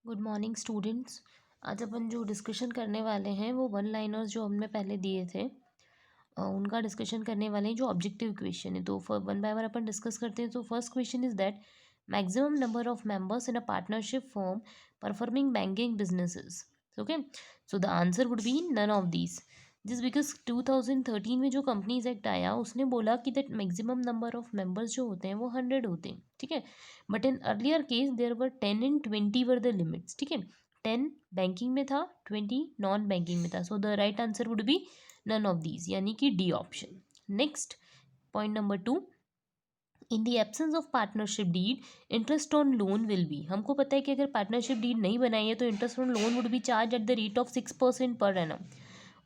Good morning students. आज अपन जो discussion करने वाले हैं वो वन लाइनर्स जो हमने पहले दिए थे उनका डिस्कशन करने वाले हैं जो ऑब्जेक्टिव क्वेश्चन है। तो वन बाय वन अपन डिस्कस करते हैं। तो first question is that maximum number of members in a partnership firm performing banking businesses. Okay, so the answer would be none of these. जिस बिकॉज 2013 में जो companies act आया उसने बोला कि that maximum number of members जो होते हैं वो 100 होते हैं, ठीक है। But in earlier case there were 10 and 20 were the limits, ठीक है। 10 बैंकिंग में था, 20 नॉन बैंकिंग में था। So the right answer would be none of these, यानी कि D option. Next, point number 2, in the absence of partnership deed interest on loan will be. हमको पता है कि अगर पार्टनरशिप डीड नहीं बनाई है तो interest on loan would be charge at the rate of 6% per annum.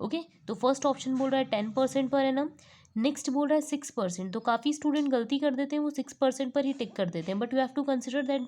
Okay, तो फर्स्ट ऑप्शन बोल रहा है 10% पर एनम, नेक्स्ट बोल रहा है 6%। तो काफ़ी स्टूडेंट गलती कर देते हैं, वो 6% पर ही टिक कर देते हैं, but you have to consider that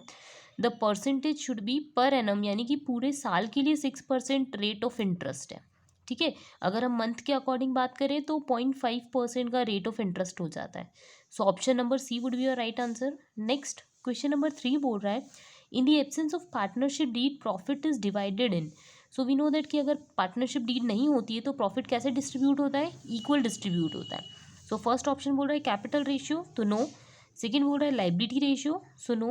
the percentage should be per annum, यानी कि पूरे साल के लिए 6% रेट ऑफ इंटरेस्ट है, ठीक है। अगर हम मंथ के अकॉर्डिंग बात करें तो 0.5% का रेट ऑफ इंटरेस्ट हो जाता है। So option number C would be your right answer. Next, question number 3 बोल रहा है in the absence of partnership deed profit is divided in. So we know that कि अगर पार्टनरशिप डीड नहीं होती है तो प्रॉफिट कैसे डिस्ट्रीब्यूट होता है, इक्वल डिस्ट्रीब्यूट होता है। सो फर्स्ट ऑप्शन बोल रहा है कैपिटल रेशियो, तो नो। सेकेंड बोल रहा है liability ratio, so no.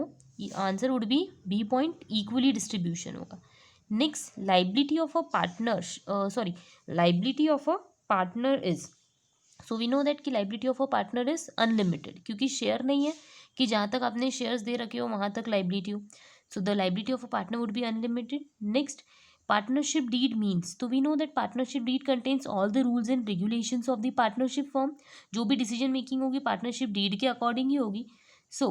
Answer would be B point, equally distribution होगा। Next, liability of a partner, sorry, liability of a partner is, so we know that कि liability of a partner is unlimited, क्योंकि share नहीं है कि जहाँ तक आपने shares दे रखे हो वहाँ तक लाइबिलिटी हो। So the liability of a partner would be unlimited. Next, partnership deed means, तो we know that partnership deed contains all the rules and regulations of the partnership firm. जो भी डिसीजन मेकिंग होगी partnership deed के according ही होगी। So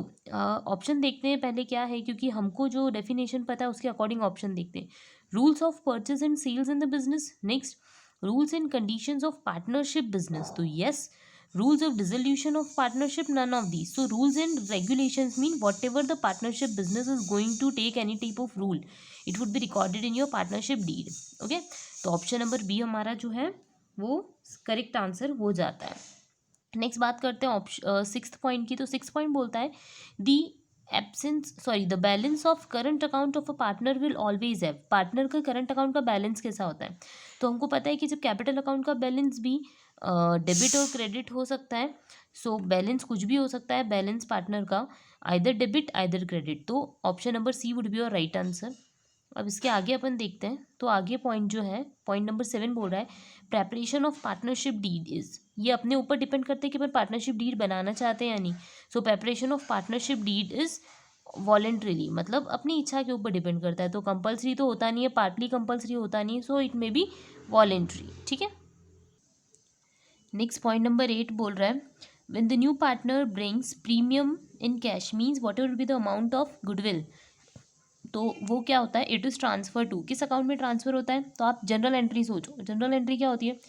option देखते हैं पहले क्या है, क्योंकि हमको जो डेफिनेशन पता है उसके अकॉर्डिंग ऑप्शन देखते हैं। Rules of purchase and sales in the business, next rules and conditions of partnership business, तो yes. Rules of dissolution of partnership, none of these. So rules and regulations mean whatever the partnership business is going to take any type of rule, it would be recorded in your partnership deed. Okay, तो option number B हमारा जो है वो correct answer हो जाता है। Next बात करते हैं ऑप्शन सिक्स्थ पॉइंट की। तो सिक्स पॉइंट बोलता है the the balance of current account of a partner will always have. Partner का करंट अकाउंट का बैलेंस कैसा होता है, तो हमको पता है कि जब कैपिटल अकाउंट का बैलेंस भी डेबिट और क्रेडिट हो सकता है। सो बैलेंस कुछ भी हो सकता है बैलेंस पार्टनर का, आइदर डेबिट आइदर क्रेडिट। तो option number C would be your right answer. अब इसके आगे अपन देखते हैं। तो आगे पॉइंट जो है, पॉइंट नंबर 7 बोल रहा है preparation of partnership deed is. ये अपने ऊपर डिपेंड करते हैं कि अपन पार्टनरशिप डीड बनाना चाहते हैं या नहीं। So preparation of partnership deed is voluntarily, मतलब अपनी इच्छा के ऊपर डिपेंड करता है। तो कंपलसरी तो होता नहीं है, पार्टली कंपलसरी होता नहीं है, so it may be voluntary, ठीक है। नेक्स्ट पॉइंट नंबर 8 बोल रहा है when the new partner brings premium in cash means whatever be the amount of goodwill. तो वो क्या होता है, इट इज़ ट्रांसफर टू, किस अकाउंट में ट्रांसफर होता है, तो आप जनरल एंट्री सोचो। जनरल एंट्री क्या होती है,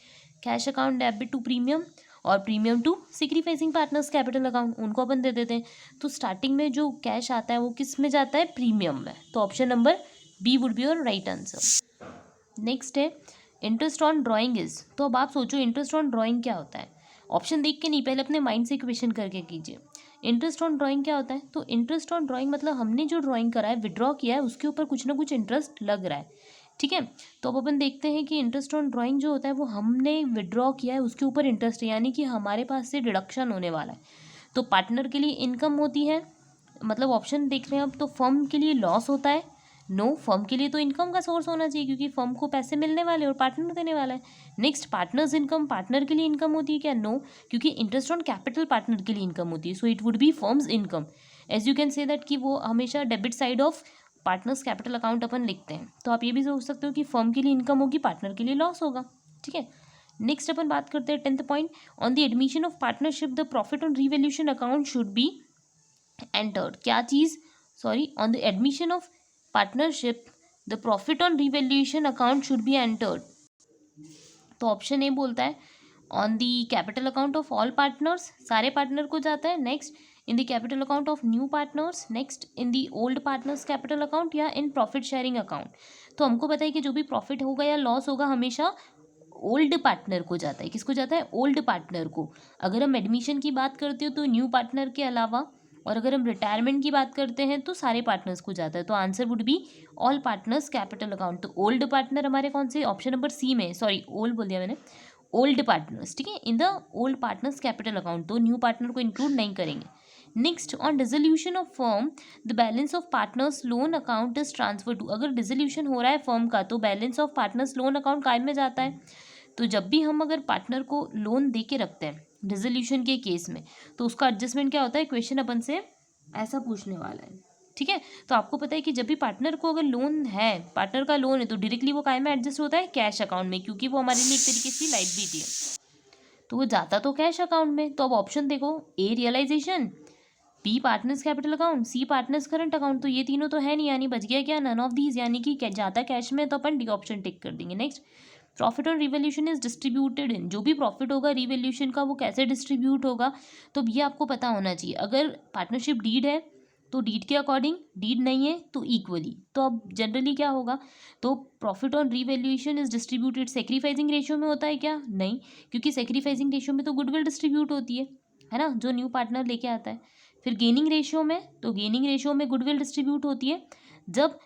cash account debit to premium और premium to sacrificing partners capital account, उनको अपन दे देते हैं। तो स्टार्टिंग में जो कैश आता है वो किस में जाता है, प्रीमियम में। तो option number B would be your right answer. Next है इंटरेस्ट ऑन ड्राइंग इज। तो अब आप सोचो इंटरेस्ट ऑन ड्राइंग क्या होता है, ऑप्शन देख के नहीं, पहले अपने माइंड से क्वेश्चन करके कीजिए। इंटरेस्ट ऑन ड्राइंग क्या होता है, तो इंटरेस्ट ऑन ड्राइंग मतलब हमने जो ड्राइंग करा है, विड्रॉ किया है, उसके ऊपर कुछ ना कुछ इंटरेस्ट लग रहा है, ठीक है। तो अब अपन देखते हैं कि इंटरेस्ट ऑन ड्राइंग जो होता है वो हमने विड्रॉ किया है उसके ऊपर इंटरेस्ट है, यानी कि हमारे पास से डिडक्शन होने वाला है। तो पार्टनर के लिए इनकम होती है, मतलब ऑप्शन देख रहे हैं अब, तो फर्म के लिए लॉस होता है। नो, फर्म के लिए तो इनकम का सोर्स होना चाहिए क्योंकि फर्म को पैसे मिलने वाले और पार्टनर देने वाला है। नेक्स्ट, पार्टनर्स इनकम, पार्टनर के लिए इनकम होती है क्या, नो, क्योंकि इंटरेस्ट ऑन कैपिटल पार्टनर के लिए इनकम होती है। So it would be firm's income. As you can say that कि वो हमेशा debit side of partners capital account अपन लिखते हैं। तो आप ये भी सोच सकते हो कि फर्म के लिए इनकम होगी, पार्टनर के लिए लॉस होगा, ठीक है। नेक्स्ट अपन बात करते हैं 10th point, on the admission of partnership the profit on revaluation account should be entered. क्या चीज़, sorry, on the admission of partnership the profit on revaluation account should be entered. तो option A बोलता है on the capital account of all partners, सारे partner को जाता है। Next, in the capital account of new partners. Next, in the old partners capital account, या in profit sharing account. तो हमको पता है कि जो भी प्रॉफिट होगा या लॉस होगा हमेशा ओल्ड पार्टनर को जाता है। किसको जाता है, ओल्ड पार्टनर को। अगर हम एडमिशन की बात करते हो तो न्यू पार्टनर के अलावा और अगर हम रिटायरमेंट की बात करते हैं तो सारे पार्टनर्स को जाता है, तो answer would be all partners capital account. तो ओल्ड पार्टनर हमारे कौन से, ऑप्शन नंबर सी में, सॉरी ओल्ड बोल दिया मैंने, ओल्ड पार्टनर्स, ठीक है, in the old partners capital account, तो न्यू पार्टनर को इंक्लूड नहीं करेंगे। Next, on dissolution of firm the balance of partners loan account is transfer to. अगर डिसोल्यूशन हो रहा है फर्म का तो balance of partners loan account काय में जाता है। तो जब भी हम अगर पार्टनर को लोन दे के रखते हैं डिसोल्यूशन के केस में, तो उसका एडजस्टमेंट क्या होता है, क्वेश्चन अपन से ऐसा पूछने वाला है, ठीक है। तो आपको पता है कि जब भी पार्टनर को अगर लोन है, पार्टनर का लोन है, तो डायरेक्टली वो काय में एडजस्ट होता है, कैश अकाउंट में, क्योंकि वो हमारे लिए एक तरीके से लाइबिलिटी है, तो वो जाता तो कैश अकाउंट में। तो अब ऑप्शन देखो, A realisation, B partners capital account, C partners current account, तो ये तीनों तो है नहीं, यानी बच गया क्या, नन ऑफ दीज, यानी कि जाता कैश में, तो अपन डी ऑप्शन टिक कर देंगे। Next, profit on revaluation is distributed in, जो भी प्रॉफिट होगा रिवैल्यूएशन का वो कैसे डिस्ट्रीब्यूट होगा, तो ये आपको पता होना चाहिए। अगर पार्टनरशिप डीड है तो डीड के अकॉर्डिंग, डीड नहीं है तो इक्वली। तो अब जनरली क्या होगा, तो profit on revaluation is distributed sacrificing ratio में होता है क्या, नहीं, क्योंकि सेक्रीफाइसिंग रेशियो में तो गुडविल डिस्ट्रीब्यूट होती है ना, जो न्यू पार्टनर लेके आता है। फिर गेनिंग रेशियो में, तो गेनिंग रेशियो में गुडविल डिस्ट्रीब्यूट होती है जब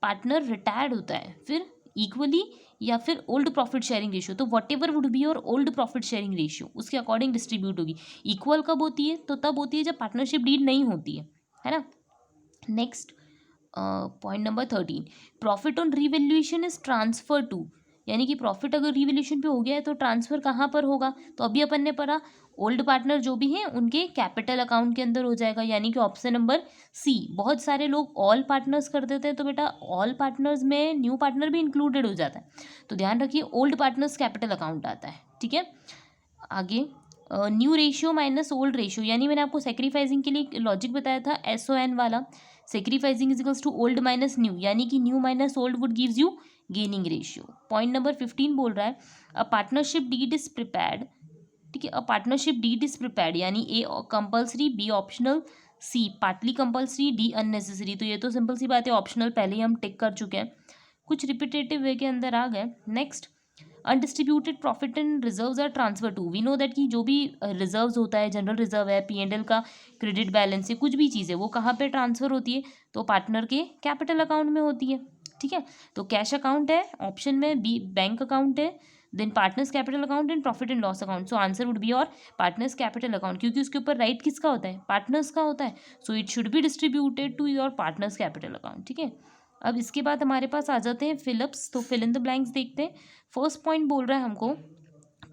पार्टनर रिटायर्ड होता है, फिर इक्वली या फिर ओल्ड प्रॉफिट शेयरिंग रेशियो, तो वॉट एवर वुड बी और ओल्ड प्रॉफिट शेयरिंग रेशियो उसके अकॉर्डिंग डिस्ट्रीब्यूट होगी। इक्वल कब होती है, तो तब होती है जब पार्टनरशिप डीड नहीं होती है ना। Next, point number 13, profit on revaluation is transfer to, यानी कि प्रॉफिट अगर रिवैल्यूएशन पे हो गया है तो ट्रांसफर कहाँ पर होगा, तो अभी अपन ने पढ़ा ओल्ड पार्टनर जो भी हैं उनके कैपिटल अकाउंट के अंदर हो जाएगा, यानी कि ऑप्शन नंबर सी। बहुत सारे लोग ऑल पार्टनर्स कर देते हैं, तो बेटा ऑल पार्टनर्स में न्यू पार्टनर भी इंक्लूडेड हो जाता है, तो ध्यान रखिए ओल्ड पार्टनर्स कैपिटल अकाउंट आता है, ठीक है। आगे, new ratio minus old ratio, यानी मैंने आपको सेक्रीफाइसिंग के लिए लॉजिक बताया था SON वाला, sacrificing is equals to old minus new, यानी कि new minus old would gives you gaining ratio. Point number 15 बोल रहा है a partnership deed is prepared, ठीक है, a partnership deed is prepared, यानी A compulsory, B optional, C partly compulsory, D unnecessary. तो ये तो सिंपल सी बात है, ऑप्शनल पहले ही हम टिक कर चुके हैं, कुछ रिपीटेटिव वे के अंदर आ गए। Next, undistributed profit and reserves are transfer to, we know that कि जो भी रिजर्व्स होता है, जनरल रिजर्व है, P&L का क्रेडिट बैलेंस है, कुछ भी चीज़ है, वो कहाँ पे ट्रांसफर होती है, तो पार्टनर के कैपिटल अकाउंट में होती है, ठीक है। तो कैश अकाउंट है ऑप्शन में, बी बैंक अकाउंट है, then partners capital account and profit and loss account, so answer would be और पार्टनर्स कैपिटल अकाउंट, क्योंकि उसके ऊपर राइट किसका होता है, पार्टनर्स का होता है, so it should be distributed to your partners capital account, ठीक है। अब इसके बाद हमारे पास आ जाते हैं फिलिप्स, तो फिल इन द ब्लैंक्स देखते हैं। फर्स्ट पॉइंट बोल रहा है हमको,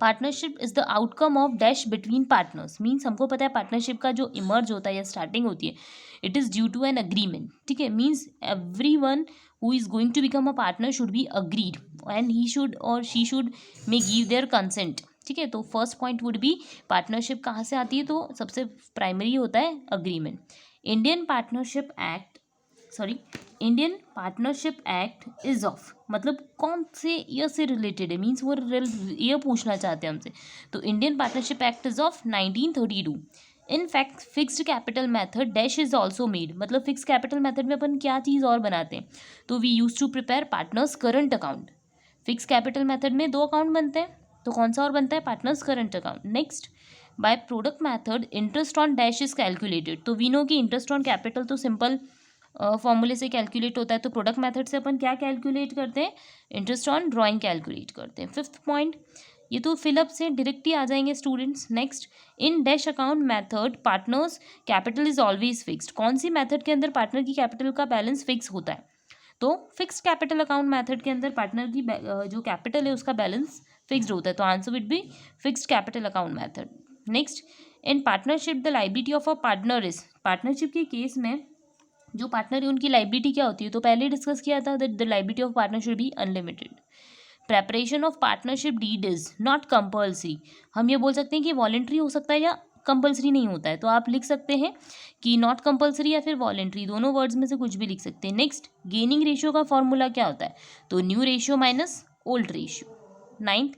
partnership is the outcome of dash between partners, means हमको पता है पार्टनरशिप का जो इमर्ज होता है या स्टार्टिंग होती है, it is due to an agreement, ठीक है, means every one who is going to become a partner should be agreed and he should और she should may give their consent, ठीक है। तो first point would be partnership कहाँ से आती है, तो सबसे प्राइमरी होता है agreement. Indian partnership act is of, मतलब कौन से ईयर से रिलेटेड है, मीन्स वो ईयर पूछना चाहते हैं हमसे, तो Indian partnership act is of 1932। In fact fixed capital method dash is also made, मतलब फिक्स कैपिटल मेथड में अपन क्या चीज़ और बनाते हैं, तो we use to prepare partners current account. Fix capital method में 2 अकाउंट बनते हैं, तो कौन सा और बनता है, partners current account. Next, by product method interest on dash is calculated, तो वी नो कि इंटरेस्ट ऑन कैपिटल तो सिंपल फॉर्मूले से कैलकुलेट होता है, तो प्रोडक्ट मेथड से अपन क्या कैलकुलेट करते हैं, इंटरेस्ट ऑन ड्राइंग कैलकुलेट करते हैं। फिफ्थ पॉइंट, ये तो फिलअप से डायरेक्ट ही आ जाएंगे students. Next, in dash account method partners capital is always fixed, कौन सी मेथड के अंदर पार्टनर की कैपिटल का बैलेंस फिक्स होता है, तो फिक्स्ड कैपिटल अकाउंट मेथड के अंदर पार्टनर की जो कैपिटल है उसका बैलेंस फिक्स्ड होता है, तो answer would be fixed capital account method. Next, in partnership the liability of a partner is, partnership के केस में जो पार्टनर है उनकी लाइबिलिटी क्या होती है, तो पहले डिस्कस किया था that the liability of partner should be unlimited. Preparation of partnership deed is not compulsory, हम ये बोल सकते हैं कि वॉलेंट्री हो सकता है या कंपल्सरी नहीं होता है, तो आप लिख सकते हैं कि नॉट कंपल्सरी या फिर वॉलेंट्री, दोनों वर्ड्स में से कुछ भी लिख सकते हैं। नेक्स्ट, गेनिंग रेशियो का फॉर्मूला क्या होता है, तो new ratio minus old ratio. Ninth,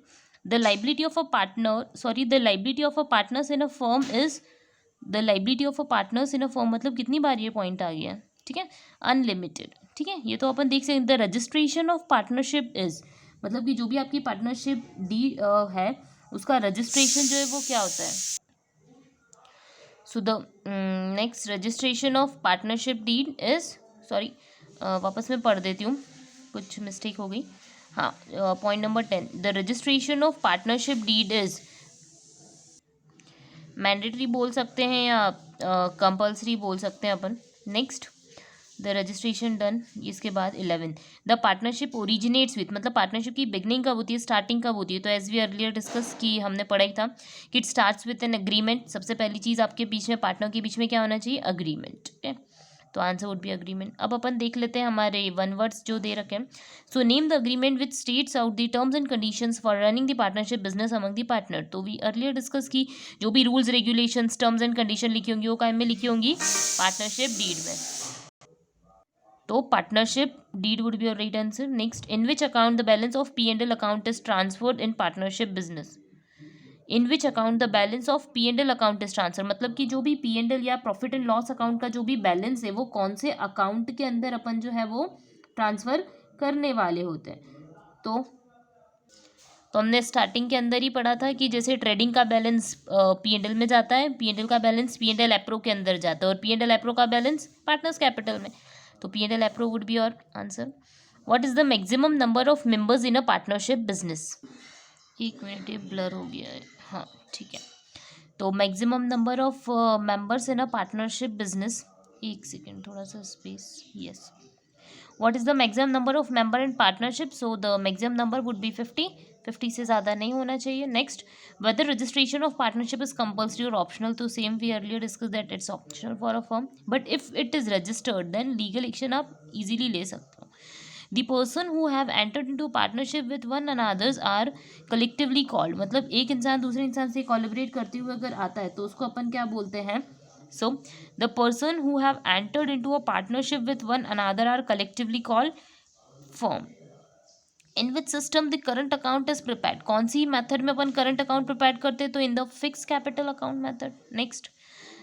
the liability of a partners in a firm is, the liability of a partners in a firm, मतलब कितनी बार ये पॉइंट आ गया, ठीक है, अनलिमिटेड, ठीक है। ये तो अपन देख सकते हैं। The registration of partnership is, मतलब कि जो भी आपकी पार्टनरशिप डी है उसका रजिस्ट्रेशन जो है वो क्या होता है, so the next registration of partnership deed is, sorry वापस मैं पढ़ देती हूँ, कुछ मिस्टेक हो गई। हाँ, point number 10, the registration of partnership deed is mandatory बोल सकते हैं या कंपल्सरी बोल सकते हैं अपन। Next, the registration done. इसके बाद 11, द पार्टनरशिप ओरिजिनेट्स विथ, मतलब पार्टनरशिप की बिगनिंग कब होती है, स्टार्टिंग कब होती है। तो एज वी अर्लियर डिस्कस की हमने पढ़ा ही था कि it starts with an agreement. सबसे पहली चीज़ आपके बीच में, पार्टनर के बीच में क्या होना चाहिए, अग्रीमेंट। ठीक है, तो आंसर वुड बी अग्रीमेंट। अब अपन देख लेते हैं हमारे वन वर्ड्स जो दे रखे हैं। So name the agreement which states out the terms and conditions for running the partnership business among the partner. तो वी अर्लियर डिस्कस की जो भी rules regulations terms and condition लिखी होंगी वो काय में लिखी होंगी, पार्टनरशिप डीड में। तो partnership deed would be your right answer. Next, in which account the balance of P&L account is transferred in partnership business. In which account the balance of P&L account is transfer, मतलब कि जो भी P&L या profit and loss account का जो भी balance है वो कौन से अकाउंट के अंदर अपन जो है वो ट्रांसफर करने वाले होते हैं। तो हमने स्टार्टिंग के अंदर ही पढ़ा था कि जैसे ट्रेडिंग का बैलेंस P&L में जाता है, P&L का बैलेंस P&L एप्रो के अंदर जाता है, और P&L एप्रो का बैलेंस पार्टनर्स कैपिटल में। तो P&L appro would be your answer. What is the maximum number of members in a partnership business. एक मिनट, ये ब्लर हो गया है, हाँ ठीक है। तो maximum number of members in a partnership business, एक सेकेंड थोड़ा सा space, yes. What is the maximum number of member in partnership? So the maximum number would be 50. 50 से ज़्यादा नहीं होना चाहिए। Next, whether registration of partnership is compulsory or optional. तो same we earlier discussed that it's optional for a firm. But if it is registered, then legal action आप easily ले सकते हो। The person who have entered into partnership with one another are collectively called. मतलब एक इंसान दूसरे इंसान से collaborate करते हुए अगर आता है तो उसको अपन क्या बोलते हैं। So, the person who have entered into a partnership with one another are collectively called firm. In which system the current account is prepared? कौन सी मेथड में अपन करंट अकाउंट प्रिपेयर करते हैं, तो in the fix capital account method. Next,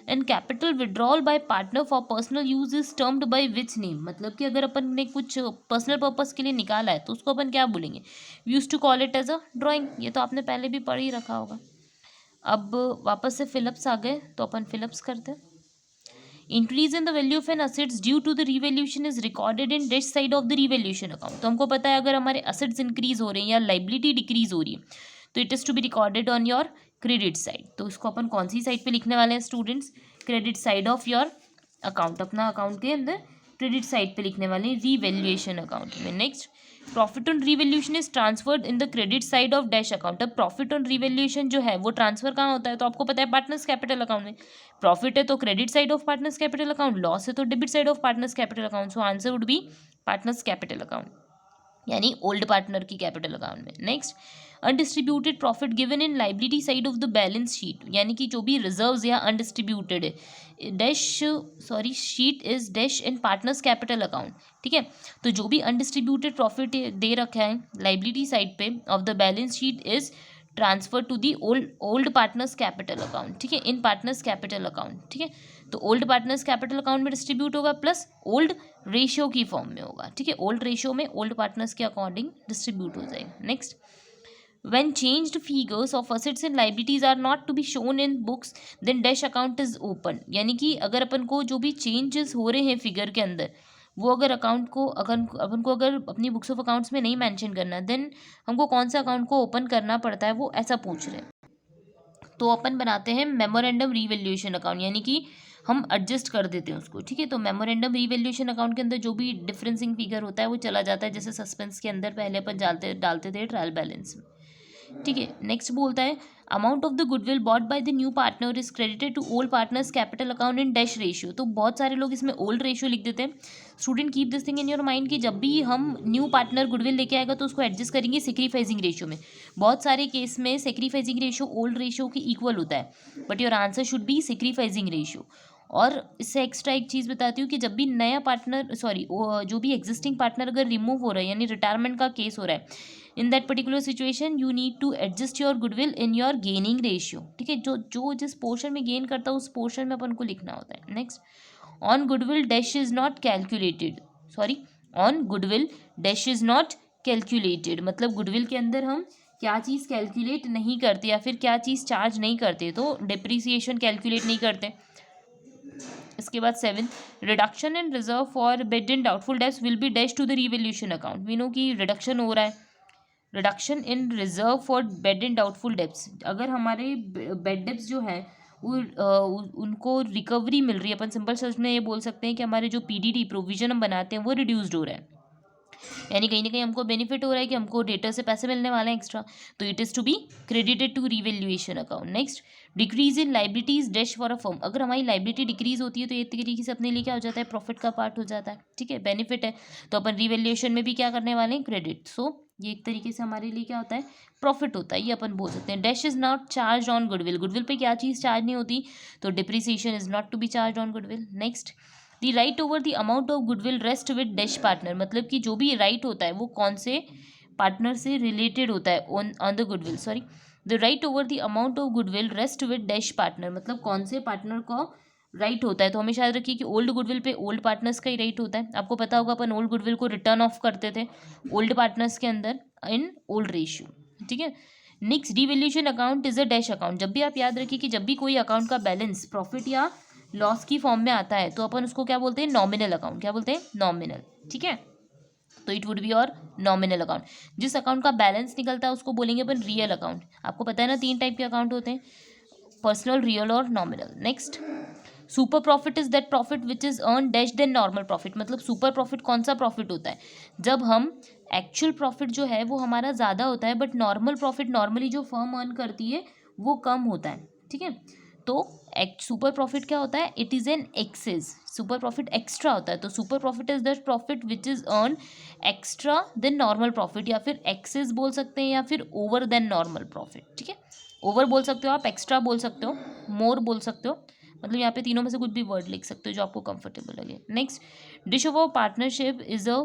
in capital withdrawal bye partner for personal use is termed by which name, मतलब कि अगर अपन ने कुछ पर्सनल पर्पस के लिए निकाला है तो उसको अपन क्या बोलेंगे, use to call it as a drawing. ये तो आपने पहले भी पढ़ ही रखा होगा। अब वापस से फिलअप्स आ गए तो अपन फिलअप्स करते हैं। Increase in the value of an assets due to the revaluation is recorded in डेट side of the revaluation account. तो हमको पता है अगर हमारे असेट्स इंक्रीज हो रहे हैं या लाइबिलिटी डिक्रीज हो रही है तो it is to be recorded on your credit side. तो इसको अपन कौन सी साइड पे लिखने वाले हैं students, credit side of your account, अपना अकाउंट के अंदर क्रेडिट साइड पे लिखने वाले हैं रिवैल्यूएशन अकाउंट में। Next, profit on revaluation is transferred in the credit side of dash account. अब प्रॉफिट ऑन रिवैल्यूएशन जो है वो ट्रांसफर कहाँ होता है, तो आपको पता है पार्टनर्स कैपिटल अकाउंट में। प्रॉफिट है तो credit side of partners capital account, loss है तो debit side of partners capital account. So answer would B partners capital account, यानी ओल्ड पार्टनर की कैपिटल अकाउंट में। Next, undistributed profit given in liability side of the balance sheet, यानी कि जो भी reserves या अनडिस्ट्रीब्यूटेड है dash, sorry sheet is dash in partners capital account. ठीक है, तो जो भी अनडिस्ट्रीब्यूटेड प्रॉफिट दे रखा है लाइबिलिटी साइड पे of the balance sheet is transfer to the old partners capital account. ठीक है, इन पार्टनर्स कैपिटल अकाउंट। ठीक है, तो ओल्ड पार्टनर्स कैपिटल अकाउंट में डिस्ट्रीब्यूट होगा प्लस ओल्ड रेशियो की फॉर्म में होगा। ठीक है, ओल्ड रेशियो में ओल्ड पार्टनर्स के अकॉर्डिंग डिस्ट्रीब्यूट हो जाएगा। Next, when changed figures of assets and liabilities are not to be shown in books then dash account is open। यानी कि अगर अपन को जो भी चेंजेस हो रहे हैं फिगर के अंदर वो अगर अकाउंट को अपन को अगर अपनी बुक्स ऑफ अकाउंट्स में नहीं मेंशन करना देन हमको कौन सा अकाउंट को ओपन करना पड़ता है, वो ऐसा पूछ रहे हैं। तो अपन बनाते हैं मेमोरेंडम रीवैल्यूएशन अकाउंट, यानी कि हम एडजस्ट कर देते हैं उसको। ठीक है, तो मेमोरेंडम रीवैल्यूएशन अकाउंट के अंदर जो भी डिफरेंसिंग फिगर होता है वो चला जाता है, जैसे सस्पेंस के अंदर पहले अपन डालते थे ट्रायल बैलेंस में। ठीक है, नेक्स्ट बोलता है amount of the goodwill bought by the new partner is credited to old partners capital account in dash ratio. तो बहुत सारे लोग इसमें ओल्ड रेशियो लिख देते हैं। Student keep this thing in your mind कि जब भी हम न्यू पार्टनर गुडविल लेके आएगा तो उसको एडजस्ट करेंगे सेक्रीफाइसिंग रेशियो में। बहुत सारे केस में सेक्रीफाइसिंग रेशियो ओल्ड रेशियो के इक्वल होता है, but your answer should be sacrificing ratio. और इससे एक्स्ट्रा एक चीज़ बताती हूँ कि जब भी नया पार्टनर जो भी एग्जिस्टिंग पार्टनर अगर रिमूव हो रहा है यानी रिटायरमेंट का केस हो रहा है, in that particular situation you need to adjust your goodwill in your gaining ratio. ठीक है, जो जिस पोर्शन में गेन करता है उस पोर्शन में अपन को लिखना होता है। Next, on goodwill dash is not calculated, sorry on goodwill dash is not calculated, मतलब गुडविल के अंदर हम क्या चीज़ कैलकुलेट नहीं करते या फिर क्या चीज़ चार्ज नहीं करते, तो डिप्रिसिएशन कैलकुलेट नहीं करते। इसके बाद 7, reduction in reserve for bad and doubtful debts will be dash to the revaluation account. We know कि रिडक्शन हो रहा है, reduction in reserve for bad and doubtful debts, अगर हमारे बेड डेब्ट्स जो है वो उनको रिकवरी मिल रही है, अपन सिंपल शब्द में ये बोल सकते हैं कि हमारे जो पीडीडी प्रोविजन हम बनाते हैं वो रिड्यूस्ड हो रहा है, यानी कहीं ना कहीं हमको बेनिफिट हो रहा है कि हमको डेटर से पैसे मिलने वाले हैं एक्स्ट्रा, तो it is to be credited to revaluation account. Next, decrease in liabilities dash for a firm, अगर हमारी लाइबिलिटी डिक्रीज होती है तो ये तरीके से अपने लिए क्या हो जाता है, प्रॉफिट का पार्ट हो जाता है, ठीक है, बेनिफिट है, तो अपन रिवैल्यूएशन में भी क्या करने वाले हैं, क्रेडिट। सो ये एक तरीके से हमारे लिए क्या होता है, प्रॉफिट होता है, ये अपन बोल सकते हैं। Dash is not charge on goodwill, goodwill पे क्या चीज़ चार्ज नहीं होती, तो depreciation is not to be charge on goodwill. Next, the right over the amount of goodwill rest with dash partner, मतलब कि जो भी राइट होता है वो कौन से पार्टनर से रिलेटेड होता है on the goodwill, sorry, the right over the amount of goodwill rest with dash partner, मतलब कौन से पार्टनर को राइट होता है, तो हमेशा याद रखिए कि ओल्ड गुडविल पे ओल्ड पार्टनर्स का ही राइट होता है। आपको पता होगा अपन ओल्ड गुडविल को रिटर्न ऑफ करते थे ओल्ड पार्टनर्स के अंदर इन ओल्ड रेशियो, ठीक है। Next, devaluation account is a dash account, जब भी आप याद रखिए कि जब भी कोई अकाउंट का बैलेंस प्रॉफिट या लॉस की फॉर्म में आता है तो अपन उसको क्या बोलते हैं, नॉमिनल अकाउंट, क्या बोलते हैं, नॉमिनल, ठीक है, तो इट वुड बी और नॉमिनल अकाउंट। जिस अकाउंट का बैलेंस निकलता है उसको बोलेंगे अपन रियल अकाउंट। आपको पता है ना 3 टाइप के अकाउंट होते हैं, पर्सनल, रियल और nominal. Next, super profit is that profit which is earn dash then normal profit, मतलब सुपर प्रॉफिट कौन सा प्रॉफिट होता है, जब हम एक्चुअल प्रॉफिट जो है वो हमारा ज़्यादा होता है बट नॉर्मल प्रॉफिट नॉर्मली जो फर्म अर्न करती है वो कम होता है, ठीक है। तो सुपर प्रॉफिट क्या होता है, it is an excess, super profit extra होता है, तो super profit is that profit which is earn extra then normal profit, या फिर एक्सेस बोल सकते हैं या फिर ओवर देन नॉर्मल प्रॉफिट, ठीक है। ओवर बोल सकते हो आप, एक्स्ट्रा बोल सकते हो, मोर बोल सकते हो, मतलब यहाँ पे तीनों में से कुछ भी वर्ड लिख सकते हो जो आपको कंफर्टेबल लगे। Next, dish of partnership is a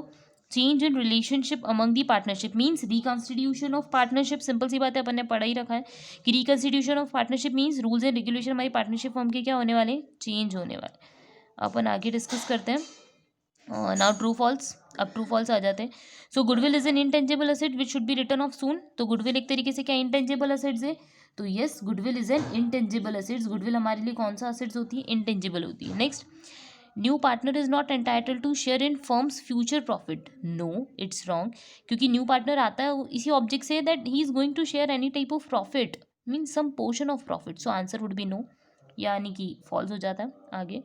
change in relationship among the partnership, means reconstitution of partnership, simple सी बात है, अपन ने पढ़ा ही रखा है कि reconstitution of partnership means rules and regulation हमारी पार्टनरशिप फॉर्म के क्या होने वाले, चेंज होने वाले। अपन आगे डिस्कस करते हैं। नाउ ट्रू फॉल्स, अब ट्रू फॉल्स आ जाते हैं। So goodwill is an intangible asset which should be written off soon, तो गुडविल एक तरीके से क्या इंटेंजिबल एसेट्स है, तो yes goodwill is an intangible assets, goodwill हमारे लिए कौन सा एसेट्स होती है, इंटेंजिबल होती है। Next, new partner is not entitle to share in firm's future profit, no it's wrong, क्योंकि न्यू पार्टनर आता है इसी ऑब्जेक्ट से that he is going to share any type of profit, means some portion of profit, so answer would be no, यानी कि false हो जाता है। आगे,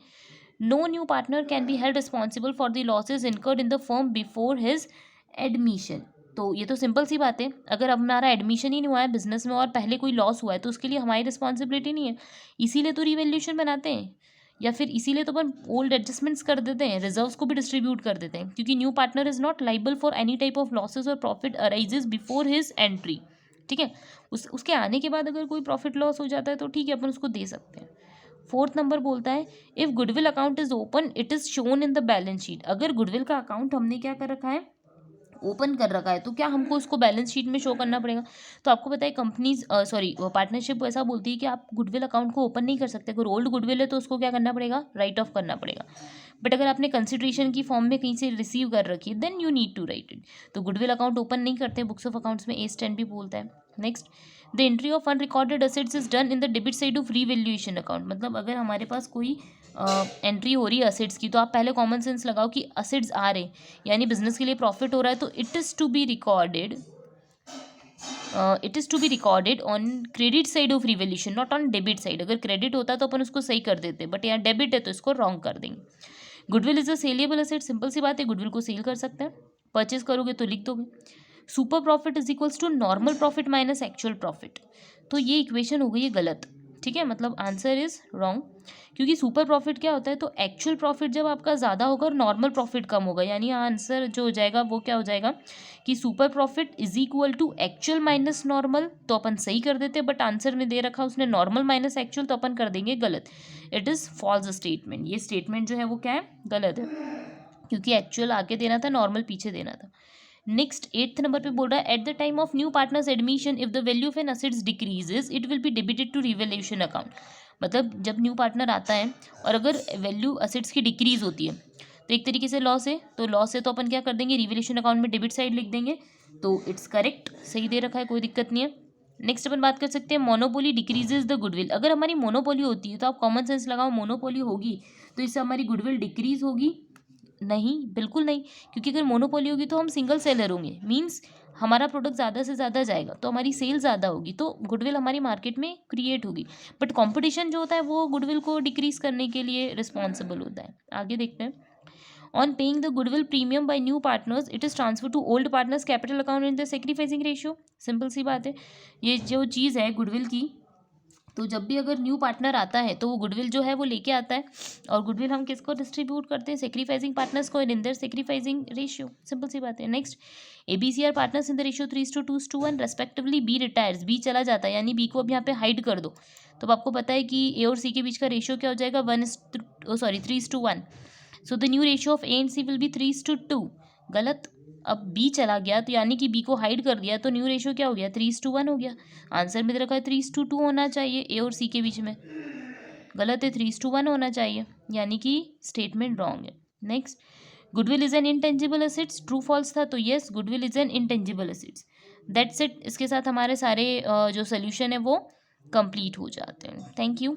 no new partner can be held responsible for the losses incurred in the firm before his admission, तो ये तो simple सी बात है, अगर अब हमारा एडमिशन ही नहीं हुआ है बिजनेस में और पहले कोई लॉस हुआ है तो उसके लिए हमारी रिस्पॉन्सिबिलिटी नहीं है, इसीलिए तो रिवैल्यूएशन बनाते हैं, या फिर इसीलिए तो अपन ओल्ड एडजस्टमेंट्स कर देते हैं, रिजर्व्स को भी डिस्ट्रीब्यूट कर देते हैं, क्योंकि new partner is not liable for any type of losses और profit arises before his entry, ठीक है। उसके आने के बाद अगर कोई प्रॉफिट लॉस हो जाता है तो ठीक है अपन उसको दे सकते हैं। 4th नंबर बोलता है, if goodwill account is open it is shown in the balance sheet, अगर गुडविल का अकाउंट हमने क्या कर रखा है, ओपन कर रखा है, तो क्या हमको उसको बैलेंस शीट में शो करना पड़ेगा, तो आपको पता है कंपनीज सॉरी पार्टनरशिप ऐसा बोलती है कि आप गुडविल अकाउंट को ओपन नहीं कर सकते, अगर ओल्ड गुडविल है तो उसको क्या करना पड़ेगा, राइट ऑफ करना पड़ेगा, बट अगर आपने कंसिडरेशन की फॉर्म में कहीं से रिसीव कर रखी है then you need to write it, तो गुडविल अकाउंट ओपन नहीं करते, बुक्स ऑफ अकाउंट्स में A10 भी बोलता है। Next, the entry of unrecorded assets is done in the debit side of revaluation account, मतलब अगर हमारे पास कोई एंट्री हो रही है असेट्स की, तो आप पहले कॉमन सेंस लगाओ कि असेट्स आ रहे यानी बिजनेस के लिए प्रॉफिट हो रहा है, तो it is to be recorded on credit side of revaluation, not on debit side, अगर क्रेडिट होता तो अपन उसको सही कर देते, बट यहाँ डेबिट है तो इसको रॉन्ग कर देंगे। Goodwill is a saleable asset, simple सी बात है, गुडविल को सेल कर सकते हैं, परचेज करोगे तो लिख दोगे। Super profit is equals to normal profit minus actual profit, तो ये इक्वेशन हो गई है गलत, ठीक है, मतलब आंसर इज रॉन्ग, क्योंकि सुपर प्रॉफिट क्या होता है, तो एक्चुअल प्रॉफिट जब आपका ज़्यादा होगा और नॉर्मल प्रॉफिट कम होगा, यानी आंसर जो हो जाएगा वो क्या हो जाएगा कि super profit is equal to actual minus normal, तो अपन सही कर देते, बट आंसर में दे रखा उसने नॉर्मल माइनस एक्चुअल, तो अपन कर देंगे गलत, इट इज़ फॉल्स स्टेटमेंट, ये स्टेटमेंट जो है वो क्या है, गलत है, क्योंकि एक्चुअल आगे देना था, नॉर्मल पीछे देना था। नेक्स्ट 8th नंबर पे बोल रहा है, at the time of new partner's admission if the value of an assets decreases it will be debited to revaluation account, मतलब जब न्यू पार्टनर आता है और अगर वैल्यू असेट्स की डिक्रीज होती है तो एक तरीके से लॉस है, तो लॉस है तो अपन क्या कर देंगे, रिवैल्यूएशन अकाउंट में डेबिट साइड लिख देंगे, तो इट्स करेक्ट, सही दे रखा है, कोई दिक्कत नहीं है। नेक्स्ट अपन बात कर सकते हैं मोनोपोली डिक्रीजेज द गुडविल। अगर हमारी मोनोपोली होती है तो आप कॉमन सेंस लगाओ, मोनोपोली होगी तो इससे हमारी गुडविल डिक्रीज होगी? नहीं, बिल्कुल नहीं, क्योंकि अगर मोनोपोली होगी तो हम सिंगल सेलर होंगे, मीन्स हमारा प्रोडक्ट ज़्यादा से ज़्यादा जाएगा तो हमारी सेल ज़्यादा होगी, तो गुडविल हमारी मार्केट में क्रिएट होगी। बट कंपटीशन जो होता है वो गुडविल को डिक्रीज करने के लिए रिस्पॉन्सिबल होता है। आगे देखते हैं। On paying the goodwill premium by new partners it is transfer to old partners capital account in the sacrificing ratio. Simple सी बात है, ये जो चीज़ है गुडविल की, तो जब भी अगर न्यू पार्टनर आता है तो वो गुडविल जो है वो लेके आता है, और गुडविल हम किसको डिस्ट्रीब्यूट करते हैं? सेक्रीफाइसिंग पार्टनर्स को in their sacrificing ratio. Simple सी बात है। Next, ABCR partners in the ratio 3:2:1 respectively. B retires, B चला जाता है, यानी बी को अब यहाँ पे हाइड कर दो, तो अब आपको पता है कि ए और सी के बीच का रेशियो क्या हो जाएगा? 3:1। So the new ratio of A and C will be 3:2। गलत, अब बी चला गया तो यानी कि बी को हाइड कर दिया, तो न्यू रेशियो क्या हो गया? 3:1 हो गया। आंसर में दे रखा है 3:2 होना चाहिए ए और सी के बीच में, गलत है, 3:1 होना चाहिए, यानी कि स्टेटमेंट रॉन्ग है। Next, goodwill is an intangible assets, true false था, तो yes goodwill is an intangible assets. That's it. इसके साथ हमारे सारे जो सोल्यूशन है वो कंप्लीट हो जाते हैं। Thank you.